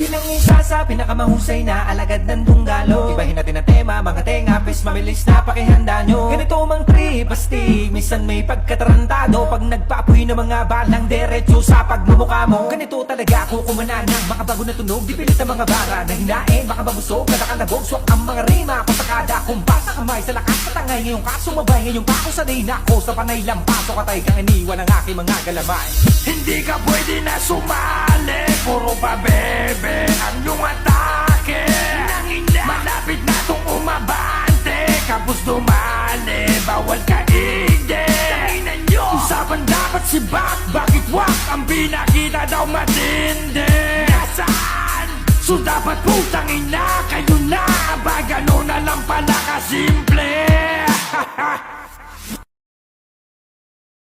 Bilang isa sa pinakamahusay na alagad ng tunggalo, ibahin natin ang tema, mga tenga, pes mamilis na pakihanda nyo. Ganito mang trip, astig, minsan may pagkatarantado, pag nagpaapoy ng mga balang diretso sa pagmumukha mo. Ganito talaga ako kumananang, makabago na tunog, di pilit ang mga bara na hinain, baka mabusog, kadakalabog, swak ang mga rima, pasakada, kumpas sa kamay, sa lakas, sa tangay, ngayong kasumabay, ngayong kako sanay na ako sa panay lampaso, katay kang iniwan ang aking mga galamay. Hindi ka pwede na sumali, puro pa bebe ang iyong atake. Malapit na tong umabante, kapos dumali, bawal ka ide. Usapan dapat si Bak, bakit wak ang pinakita daw matindi? Nasaan? So dapat putang ina kayo